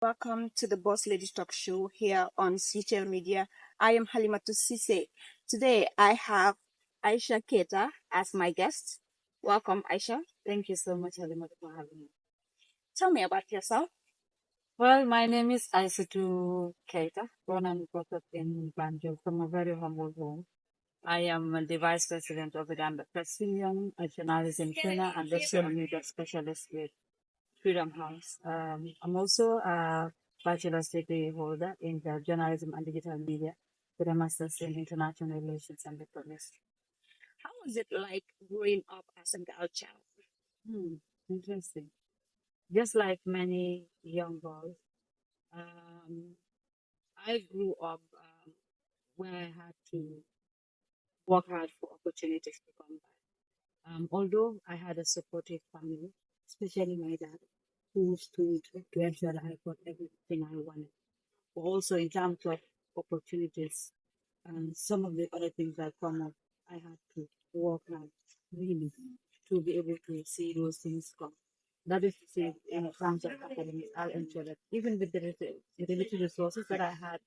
Welcome to the Boss Lady Talk Show here on CTL Media. I am Halimatu Sise. Today I have Aisha Keita as my guest. Welcome, Aisha. Thank you so much, Halimatu, for having me. Tell me about yourself. Well, my name is Isatou Keita, born and brought up in Banjul from a very humble home. I am the Vice President of the Gambia Press Union, a journalism trainer, and a social media specialist with Freedom House. I'm also a bachelor's degree holder in the journalism and digital media with a master's in international relations and diplomacy. How was it like growing up as a girl child? Hmm, interesting. Just like many young girls, um, I grew up where I had to work hard for opportunities to come by. Although I had a supportive family, especially my dad, who stood to ensure that I got everything I wanted. But also in terms of opportunities and some of the other things that come up, I had to work hard really to be able to see those things come. That is to say, in terms of academics, I'll ensure that even with the little resources that I had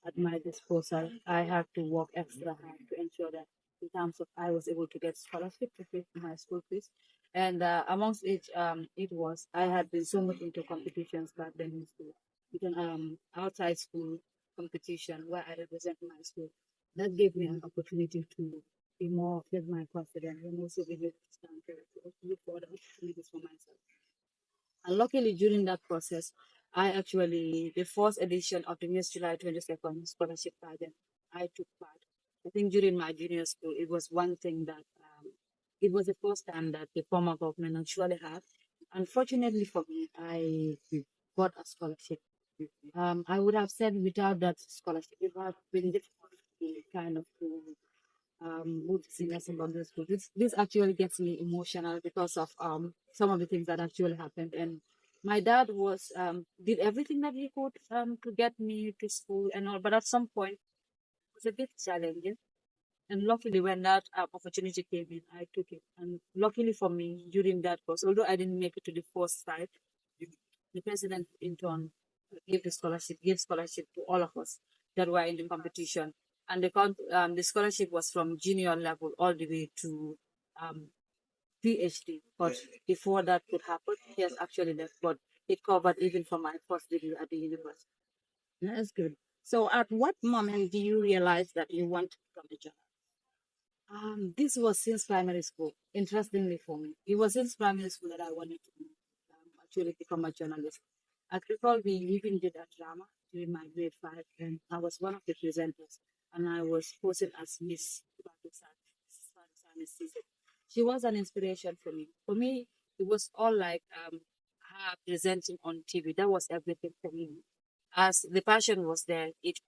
at my disposal, I had to work extra hard to ensure that in terms of I was able to get scholarship to pay for my school fees. And amongst it was I had been so much into competitions back then in school. Even outside school competition where I represent my school. That gave me an opportunity to be more build my confidence and also be able to stand to look for the opportunities for myself. And luckily, during that process, the first edition of the Miss July 22nd scholarship pageant, I took part. I think during my junior school, it was one thing that it was the first time that the former government actually had. Unfortunately for me, I got a scholarship. I would have said without that scholarship, it would have been difficult to kind of to move to senior secondary school. This actually gets me emotional because of some of the things that actually happened. And my dad was did everything that he could to get me to school and all, but at some point it was a bit challenging. And luckily, when that opportunity came in, I took it. And luckily for me, during that course, although I didn't make it to the first side, the president in turn gave scholarship to all of us that were in the competition. And the scholarship was from junior level all the way to um, PhD. But before that could happen, he has actually left. But it covered even for my first degree at the university. That's good. So, at what moment do you realize that you want to become a journalist? This was since primary school. Interestingly for me, it was since primary school that I wanted to actually become a journalist. I recall we even did a drama during my grade 5, and I was one of the presenters, and I was posted as Miss Pakistan season. She was an inspiration for me. For me, it was all like her presenting on TV. That was everything for me. As the passion was there, it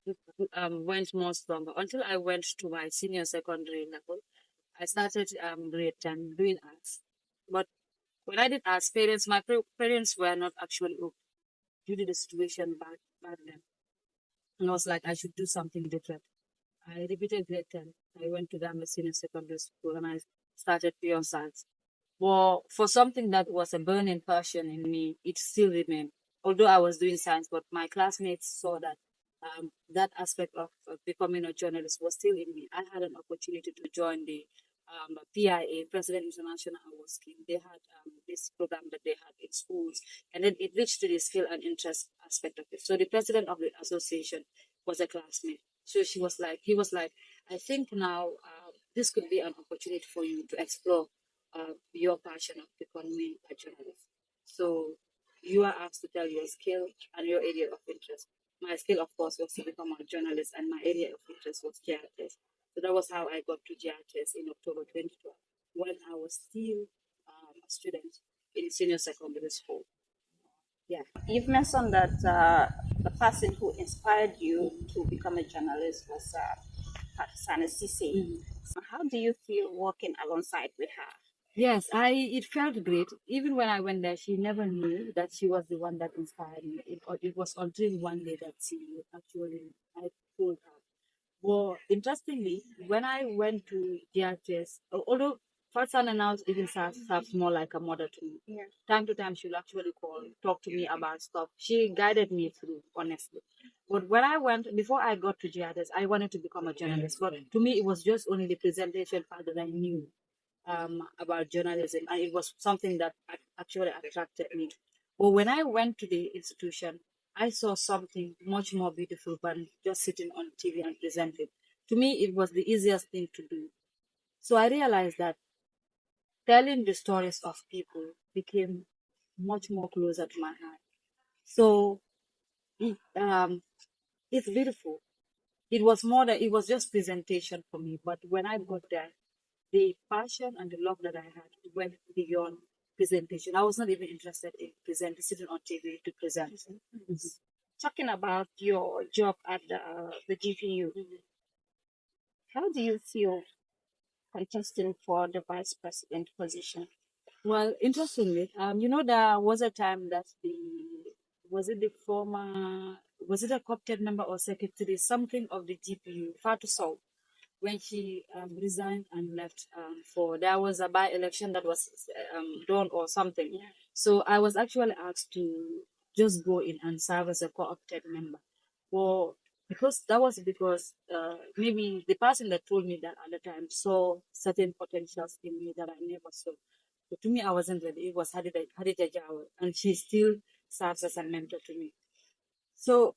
went more stronger until I went to my senior secondary level. I started grade 10 doing arts. But when I did arts, parents were not actually okay due to the situation back then. And I was like, I should do something different. I repeated grade 10. I went to the senior secondary school and I started pure science. Well, for something that was a burning passion in me, it still remained. Although I was doing science, but my classmates saw that that aspect of becoming a journalist was still in me. I had an opportunity to join the PIA, President International Award Scheme. They had this program that they had in schools, and then it reached to the skill and interest aspect of it. So the president of the association was a classmate. So he was like, I think now this could be an opportunity for you to explore your passion of becoming a journalist. So you are asked to tell your skill and your area of interest. My skill, of course, was to become a journalist, and my area of interest was GRTS. So that was how I got to GRTS in October 2012, when I was still a student in senior secondary school. Yeah. You've mentioned that the person who inspired you to become a journalist was Pakistan Sisi. Mhm. How do you feel working alongside with her? Yes, it felt great. Even when I went there, she never knew that she was the one that inspired me. It was until one day that she actually I told her. Well, interestingly, when I went to GRTS, although first son and now even serves more like a mother to me. Yeah. Time to time, she'll actually call, talk to me about stuff. She guided me through, honestly. But when I went, before I got to GRS, I wanted to become a journalist. But to me, it was just only the presentation part that I knew about journalism, and it was something that actually attracted me. But when I went to the institution, I saw something much more beautiful than just sitting on TV and presenting. To me, it was the easiest thing to do. So I realized that telling the stories of people became much more closer to my heart. So it, it's beautiful. It was more than it was just presentation for me. But when I got there, the passion and the love that I had went beyond presentation. I was not even interested in presenting, sitting on TV to present. Mhm. Talking about your job at the GPU, how do you feel contesting for the vice president position? Well, interestingly, there was a time that was it the former, was it a co-opted member or secretary, something of the GPU, Fatu Sow, when she resigned and left there was a by-election that was done or something. Yeah. So I was actually asked to just go in and serve as a co-opted member. Well, because maybe the person that told me that at the time saw certain potentials in me that I never saw. But to me, I wasn't ready. It was Hadija Jawa, and she still serves as a mentor to me. So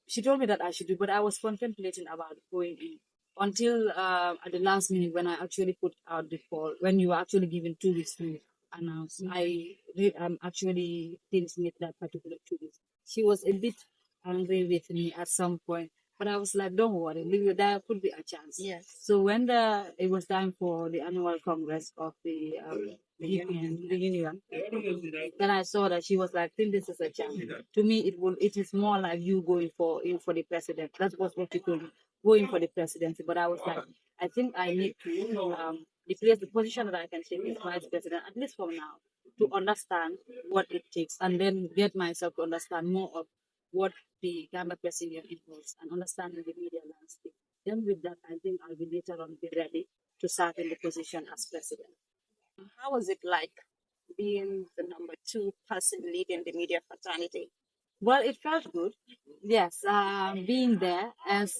she told me that I should do, but I was contemplating about going in until at the last minute when I actually put out the call, when you were actually given 2 weeks to announce. Actually didn't meet that particular 2 weeks. She was a bit angry with me at some point, but I was like, don't worry, there could be a chance. Yes. So when it was time for the annual congress of the union, then I saw that she was like, think this is a chance. To me, it is more like you going for the president. That was what she told me, going for the presidency. But I was like, I think I need to the position that I can take is vice president, at least for now, to understand what it takes and then get myself to understand more of what the Gambia Press Union involves and understanding the media landscape. Then with that, I think I'll be later on be ready to serve in the position as president. How was it like being the number two person leading the media fraternity? Well, it felt good. Yes, being there as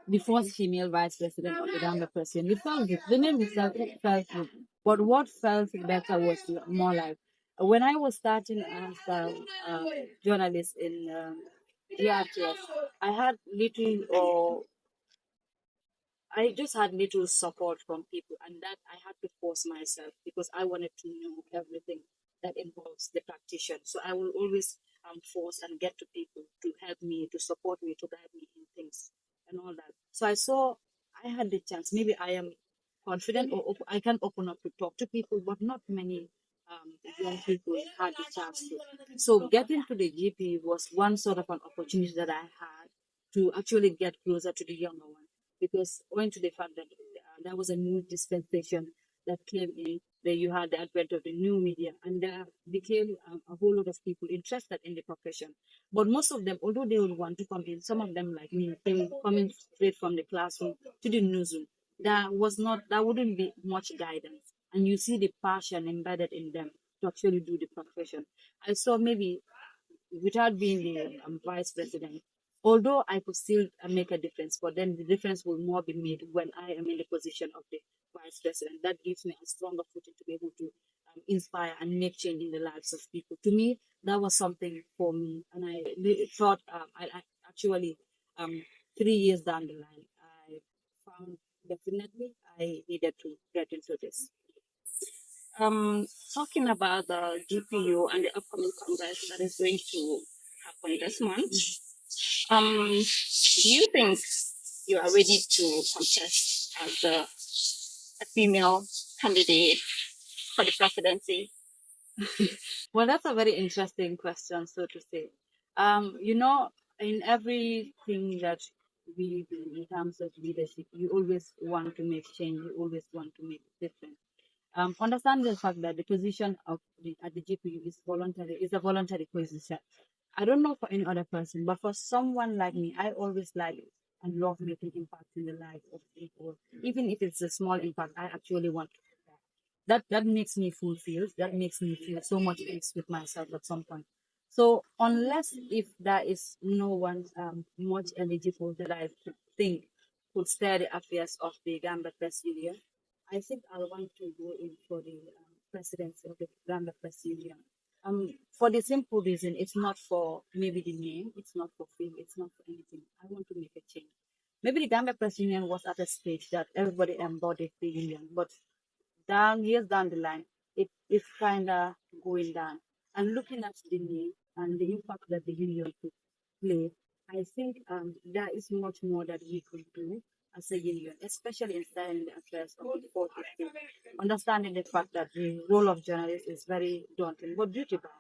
the first female vice president of the Gambia Press Union, it felt good. The name itself felt good. But what felt better was more like when I was starting as a journalist in GRTS, I had little or I just had little support from people, and that I had to force myself because I wanted to know everything that involves the practitioner. So I will always force and get to people to help me, to support me, to guide me in things and all that. So I saw I had the chance. Maybe I am confident or I can open up to talk to people, but not many young people had the chance to. So getting to the GP was one sort of an opportunity that I had to actually get closer to the younger one because owing to the fact that there was a new dispensation that came in, where you had the advent of the new media, and there became a whole lot of people interested in the profession. But most of them, although they would want to come in, some of them, like me, came coming straight from the classroom to the newsroom. There wouldn't be much guidance, and you see the passion embedded in them to actually do the profession. I saw maybe without being the vice president, although I could still make a difference, but then the difference will more be made when I am in the position of the vice president. That gives me a stronger footing to be able to inspire and make change in the lives of people. To me, that was something for me, and I thought I actually 3 years down the line, I found definitely I needed to get into this. Talking about the GPU and the upcoming congress that is going to happen this month, do you think you are ready to contest as a female candidate for the presidency? Well, that's a very interesting question, so to say. In everything that we do in terms of leadership, you always want to make change, you always want to make difference. Understand the fact that the position at the GPU is a voluntary position. I don't know for any other person, but for someone like me, I always like and love making impact in the life of people. Even if it's a small impact, I actually want that makes me fulfilled. That makes me feel so much peace with myself at some point. So unless if there is no one much eligible that I could think could steer the affairs of the Gambia Press Union, I think I'll want to go in for the presidency of the Gambia Press Union. For the simple reason, it's not for maybe the name, it's not for fame, it's not for anything. I want to make a change. Maybe the Gambia Press Union was at a stage that everybody embodied the union, but years down the line, it is kind of going down. And looking at the name and the impact that the union could play, I think there is much more that we could do as a union, especially in studying the affairs of the 450. Understanding the fact that the role of journalists is very daunting but beautiful.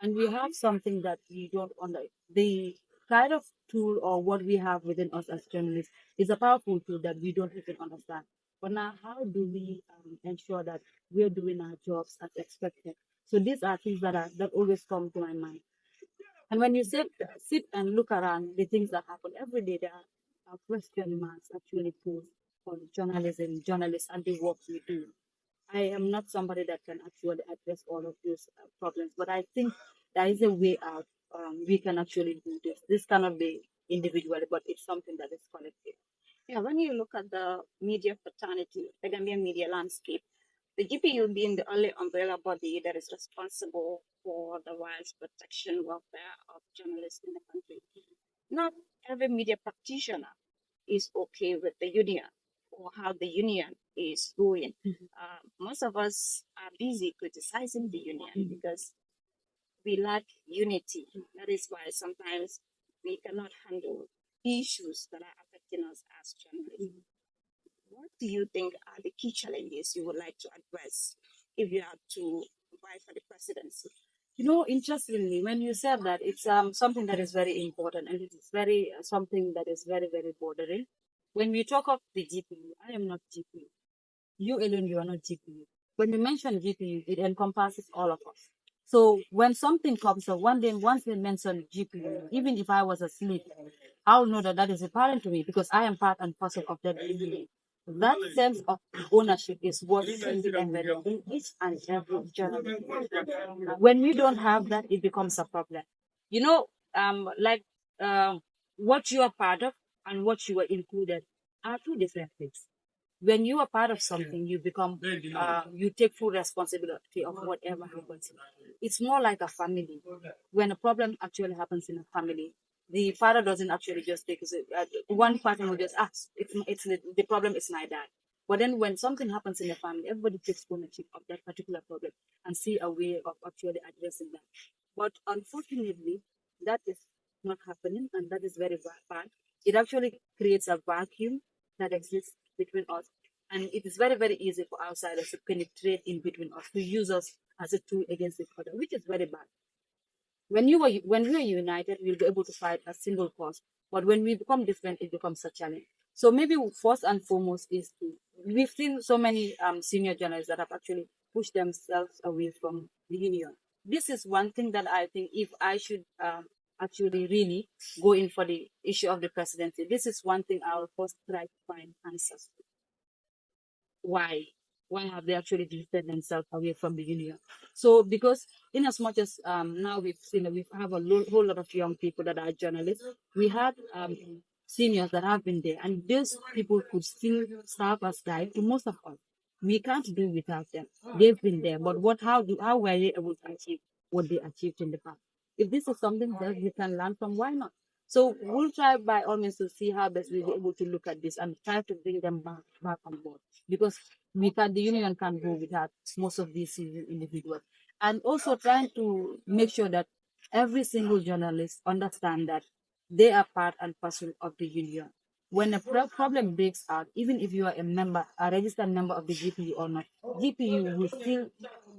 And we have something that we don't under the kind of tool or what we have within us as journalists is a powerful tool that we don't even understand. But now, how do we ensure that we're doing our jobs as expected? So these are things that always come to my mind. And when you sit and look around the things that happen every day, there are question marks actually posed on journalism, journalists, and the work we do. I am not somebody that can actually address all of these problems, but I think there is a way out. We can actually do this. This cannot be individual, but it's something that is collective. Yeah, when you look at the media fraternity, the Gambian media landscape, the GPU being the only umbrella body that is responsible for the rights, protection, welfare of journalists in the country. Not every media practitioner is okay with the union or how the union is going. Most of us are busy criticizing the union because we lack unity. That is why sometimes we cannot handle issues that are affecting us as journalists. What do you think are the key challenges you would like to address if you have to vie for the presidency? You know, interestingly, when you said that, it's something that is very important and it is very something that is very, very bordering. When we talk of the GPU, I am not GPU. You alone, you are not GPU. When we mention GPU, it encompasses all of us. So when something comes up, once they mention GPU, even if I was asleep, I'll know that that is apparent to me because I am part and parcel of that GPU. That sense of ownership is what should be embedded in each and every journalist. When we don't have that, it becomes a problem. You know, like what you are part of and what you are included are two different things. When you are part of something, you become, you take full responsibility of whatever happens. It's more like a family. When a problem actually happens in a family, the father doesn't actually just take it. One partner will just ask, it's the problem is my dad. But then when something happens in the family, everybody takes ownership of that particular problem and see a way of actually addressing that. But unfortunately, that is not happening, and that is very bad. It actually creates a vacuum that exists between us. And it is very, very easy for outsiders to penetrate in between us, to use us as a tool against each other, which is very bad. When we are united, we'll be able to fight a single cause. But when we become different, it becomes a challenge. So maybe first and foremost is to we've seen so many senior journalists that have actually pushed themselves away from the union. This is one thing that I think if I should actually really go in for the issue of the presidency, this is one thing I will first try to find answers to. Why have they actually drifted themselves away from the union? So because in as much as now we've seen that we have a whole lot of young people that are journalists, we had seniors that have been there, and these people could still serve as guide to most of us. We can't do without them. They've been there, but how were they able to achieve what they achieved in the past? If this is something that we can learn from, why not? So we'll try by all means to see how best we'll be able to look at this and try to bring them back on board, because the union can't go without most of these individuals. And also trying to make sure that every single journalist understand that they are part and parcel of the union. When a problem breaks out, even if you are a registered member of the GPU or not, GPU will still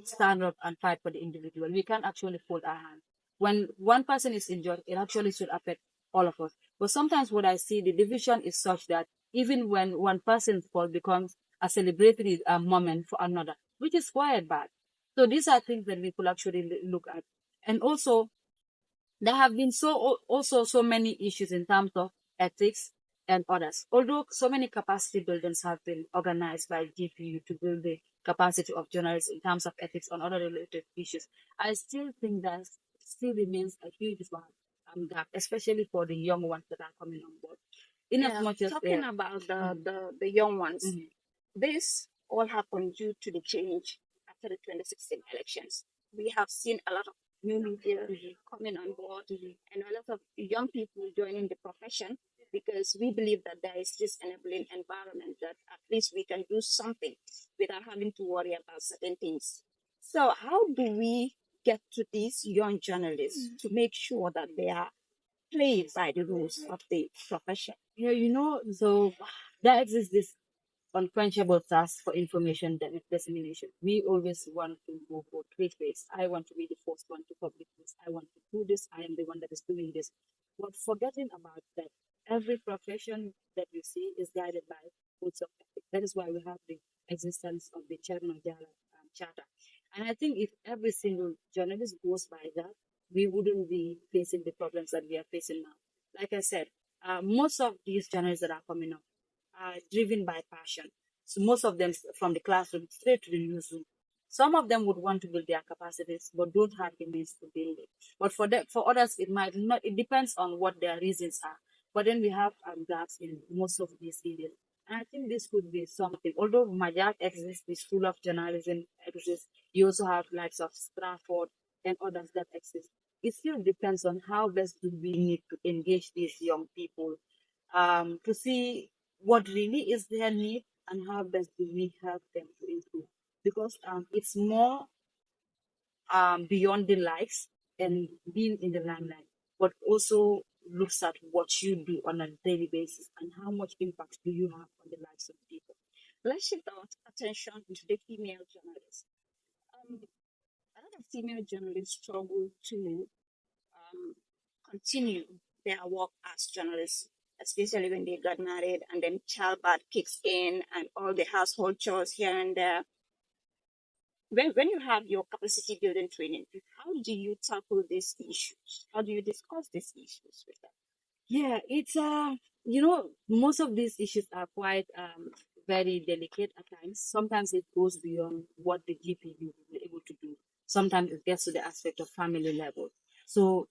stand up and fight for the individual. We can't actually fold our hands. When one person is injured, it actually should affect all of us. But sometimes what I see, the division is such that even when one person's fall becomes a celebratory moment for another, which is quite bad. So these are things that we could actually look at. And also, there have been also so many issues in terms of ethics, and others. Although so many capacity buildings have been organized by GPU to build the capacity of journalists in terms of ethics on other related issues, I still think that still remains a huge gap, especially for the young ones that are coming on board. In as Yeah, much as talking about the young ones, mhm, this all happened due to the change after the 2016 elections. We have seen a lot of new media mhm, coming on board mhm. and a lot of young people joining the profession because we believe that there is this enabling environment that at least we can do something without having to worry about certain things. So, how do we get to these young journalists to make sure that they are played by the rules of the profession? Yeah, so there exists this unquenchable thirst for information dissemination. We always want to go for trade race. I want to be the first one to publish this. I want to do this. I am the one that is doing this. But forgetting about that, every profession that you see is guided by codes of ethics. That is why we have the existence of the Chairman of the Charter. And I think if every single journalist goes by that, we wouldn't be facing the problems that we are facing now. Like I said, most of these journalists that are coming up are driven by passion. So most of them from the classroom straight to the newsroom. Some of them would want to build their capacities, but don't have the means to build it. But for others, it might not. It depends on what their reasons are. But then we have gaps in most of these areas. And I think this could be something. Although Majak exists, the School of Journalism exists, you also have likes of Stratford and others that exist. It still depends on how best do we need to engage these young people to see what really is their need and how best do we help them to improve. Because it's more beyond the likes and being in the limelight, but also looks at what you do on a daily basis and how much impact do you have on the lives of people. Let's shift our attention to the female journalists. Um, a lot of female journalists struggle to um, continue their work as journalists, especially when they got married and then childbirth kicks in and all the household chores here and there. When you have your capacity building training, how do you tackle these issues? How do you discuss these issues with them? Yeah, it's most of these issues are quite very delicate at times. Sometimes it goes beyond what the GPU will be able to do. Sometimes it gets to the aspect of family level. So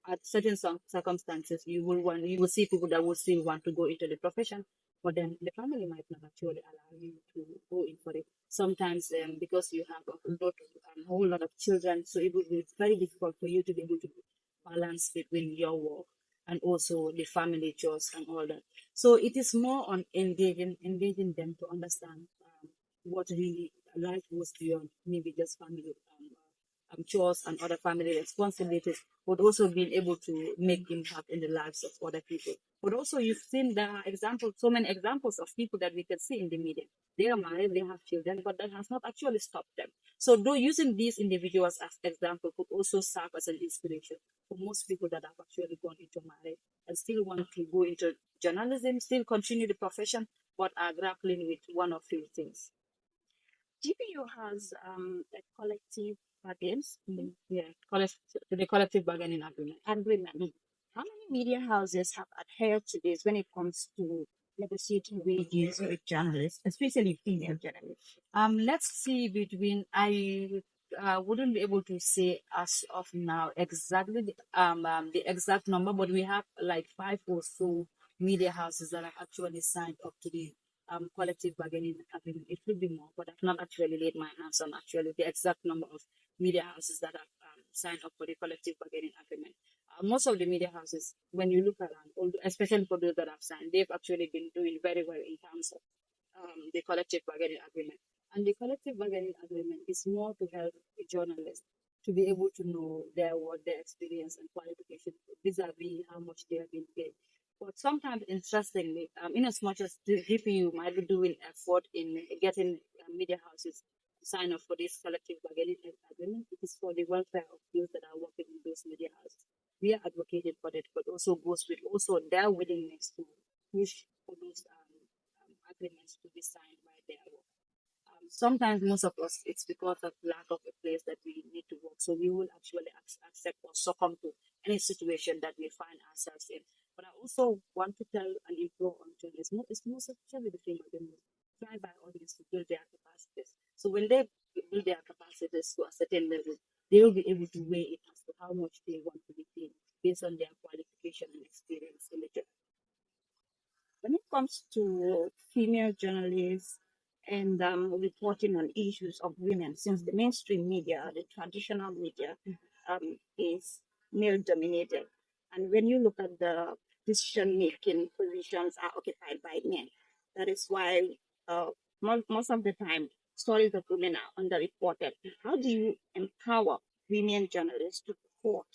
at certain circumstances, you will see people that will still want to go into the profession, but then the family might not actually allow you to go in for it. Sometimes because you have a whole lot of children, so it will be very difficult for you to be able to balance between your work and also the family chores and all that. So it is more on engaging them to understand what really life was beyond maybe just family chores and other family responsibilities, but also being able to make impact in the lives of other people. But also you've seen the examples, so many examples of people that we can see in the media. They are married, they have children, but that has not actually stopped them. So though using these individuals as example could also serve as an inspiration for most people that have actually gone into marriage and still want to go into journalism, still continue the profession, but are grappling with one or few things. GPU has a collective bargains Yeah, the collective bargaining agreement. agreement. How many media houses have adhered to this when it comes to negotiating wages with journalists, especially female journalists? Let's see between I wouldn't be able to say as of now exactly the exact number, but we have like five or so media houses that have actually signed up to the collective bargaining agreement. It could be more, but I've not actually laid my hands on actually the exact number of media houses that have signed up for the collective bargaining agreement. Most of the media houses, when you look around, especially for those that have signed, they've actually been doing very well in terms of the collective bargaining agreement. And the collective bargaining agreement is more to help a journalist to be able to know their work, their experience, and qualification vis-a-vis how much they have been paid. But sometimes, interestingly, in as much as the GPU might be doing effort in getting media houses to sign up for this collective bargaining agreement, it is for the welfare of those that are working in those media houses. We are advocating for it, but also goes with also their willingness to push for those agreements to be signed by their work. Sometimes most of us, it's because of lack of a place that we need to work. So we will actually accept or succumb to any situation that we find ourselves in. But I also want to tell and implore on journalists, it's most especially the female journalists, try by all means to build their capacities. So when they build their capacities to a certain level, they will be able to weigh it as to how much they want to be paid based on their qualification and experience in the job. When it comes to female journalists and reporting on issues of women, since the mainstream media, the traditional media, is male dominated, and when you look at the decision making positions are occupied by men, that is why most of the time stories of women are underreported. How do you empower women journalists to report?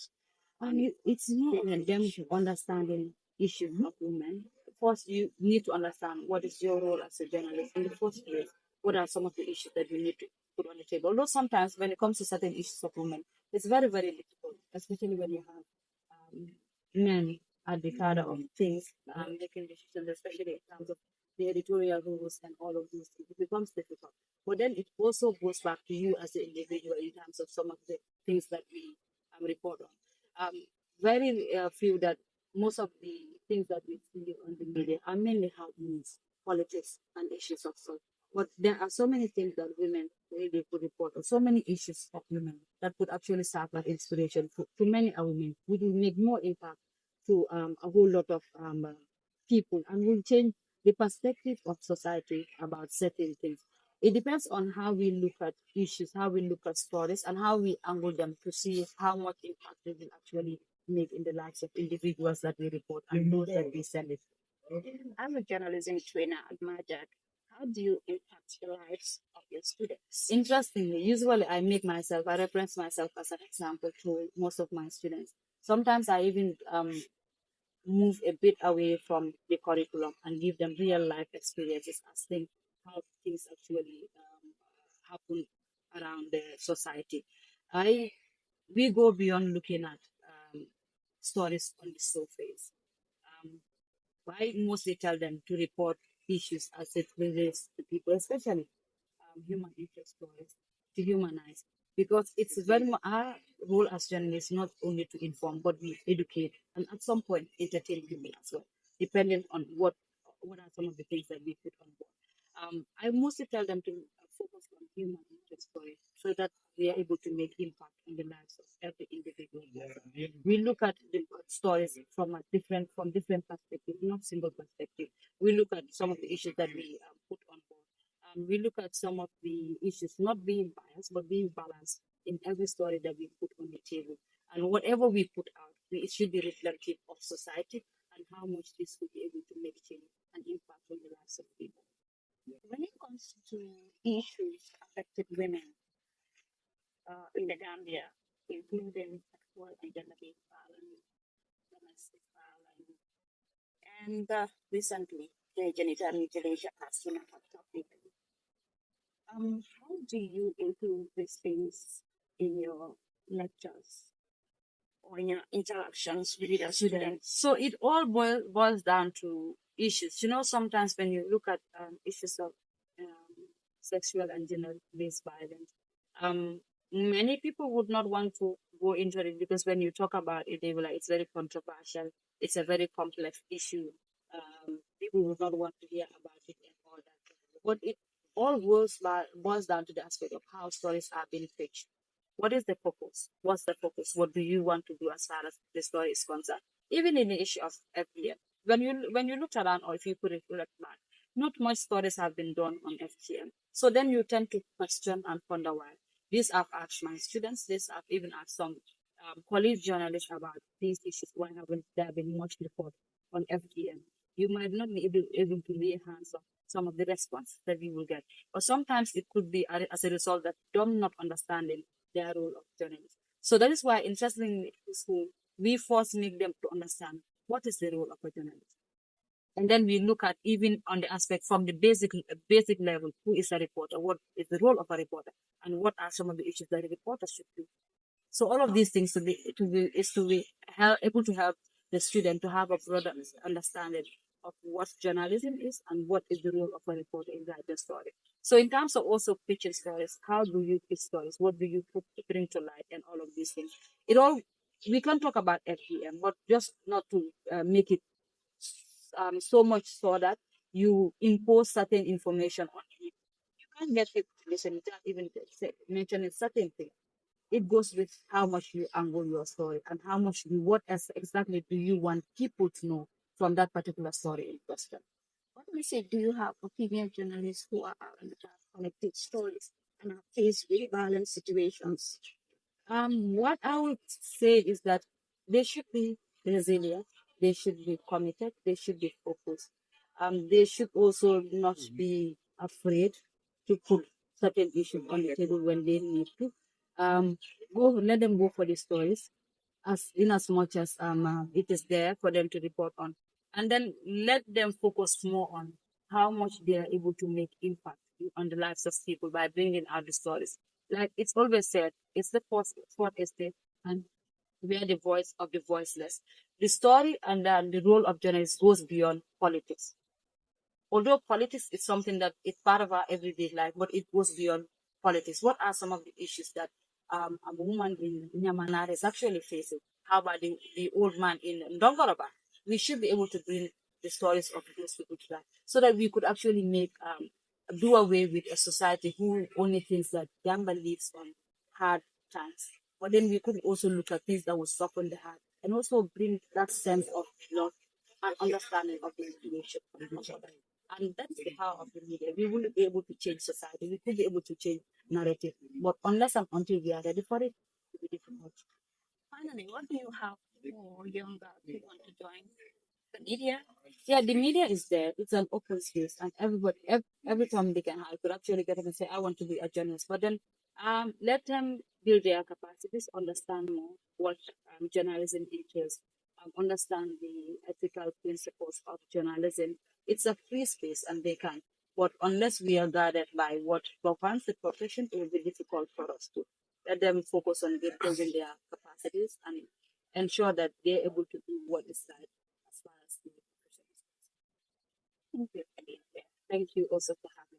It's more on them to understanding issues of women. First, you need to understand what is your role as a journalist in the first place. What are some of the issues that you need to put on the table? Although sometimes when it comes to certain issues of women, it's very, very difficult, especially when you have men at the cadre of things, making decisions, especially in terms of the editorial rules and all of these things. It becomes difficult. But then it also goes back to you as an individual in terms of some of the things that we report on. Very few that most of the things that we see on the media are mainly health news, politics, and issues of sort. But there are so many things that women really could report on, so many issues of women that could actually serve as inspiration to many women, which will make more impact to a whole lot of people and will change the perspective of society about certain things. It depends on how we look at issues, how we look at stories, and how we angle them to see how much impact they will actually make in the lives of individuals that we report and those that we send it. As a journalism trainer at Majak, how do you impact the lives of your students? Interestingly, usually I reference myself as an example to most of my students. Sometimes I even move a bit away from the curriculum and give them real life experiences as things how things actually happen around the society. I We go beyond looking at stories on the surface. Um, I mostly tell them to report issues as it relates to people, especially human interest stories, to humanize. Because it's very much our role as journalists not only to inform, but we educate and at some point entertain people as well, depending on what are some of the things that we put on board. I mostly tell them to focus on human interest stories so that we are able to make impact on the lives of every individual. We look at the stories from different perspectives, not single perspective. We look at some of the issues that we put on board. We look at some of the issues not being biased but being balanced in every story that we put on the table. And whatever we put out, it should be reflective of society and how much this will be able to make change and impact on the lives of people. When it comes to issues affecting women in the Gambia, including sexual and gender-based violence, domestic violence, and recently the genital mutilation has been a hot topic. How do you include these things in your lectures or in your interactions with your students? So it all boils down to issues. You know, sometimes when you look at issues of sexual and gender-based violence, um, many people would not want to go into it because when you talk about it, they will like it's very controversial. It's a very complex issue. People would not want to hear about it and all that. But it all boils down to the aspect of how stories are being pitched. What is the purpose? What's the purpose? What do you want to do as far as the story is concerned? Even in the issue of FGM, when you look around or if you put it look back, not much stories have been done on FGM. So then you tend to question and wonder why. This I've asked my students. This I've even asked some college journalists about these issues. Why haven't there been much report on FGM? You might not be able to lay hands on some of the response that we will get. Or sometimes it could be as a result that them not understanding their role of journalists. So that is why, interestingly, in school, we first make them to understand what is the role of a journalist. And then we look at even on the aspect from the basic level, who is a reporter, what is the role of a reporter, and what are some of the issues that a reporter should do. So all of these things to be able to help the student to have a broader understanding of what journalism is and what is the role of a reporter in writing story. So in terms of also pitching stories, how do you pitch stories? What do you bring to light and all of these things? It all we can talk about FGM, but just not to make it so much so that you impose certain information on it. You can't get people to listen without even mentioning certain things. It goes with how much you angle your story and how much what exactly do you want people to know from that particular story in question. What do you say? Do you have opinion journalists who are collecting stories and are faced with violent situations? What I would say is that they should be resilient, they should be committed, they should be focused. They should also not be afraid to put certain issues on the table when they need to. Um, let them go for the stories as in as much as it is there for them to report on, and then let them focus more on how much they are able to make impact on the lives of people by bringing out the stories. Like it's always said, it's the fourth estate, and we are the voice of the voiceless. The story and the role of journalists goes beyond politics. Although politics is something that is part of our everyday life, but it goes beyond politics. What are some of the issues that a woman in Nyamanara is actually facing? How about the old man in Ndongoroba? We should be able to bring the stories of those people to life so that we could actually make do away with a society who only thinks that Gamba lives on hard times. But then we could also look at things that will soften the heart and also bring that sense of love and understanding of the situation of each other. And that's the power of the media. We will be able to change society. We could be able to change narrative. But unless and until we are ready for it, it will be difficult. Finally, what do you have for younger who want to join the media? Yeah, the media is there. It's an open space, and every time they can have, could actually get up and say, "I want to be a journalist." But then, let them build their capacities, understand more what journalism entails, understand the ethical principles of journalism. It's a free space, and they can. But unless we are guided by what governs the profession, it will be difficult for us to let them focus on building their capacities and ensure that they're able to do what is right as far as the profession is concerned. Thank you. Thank you also for having me.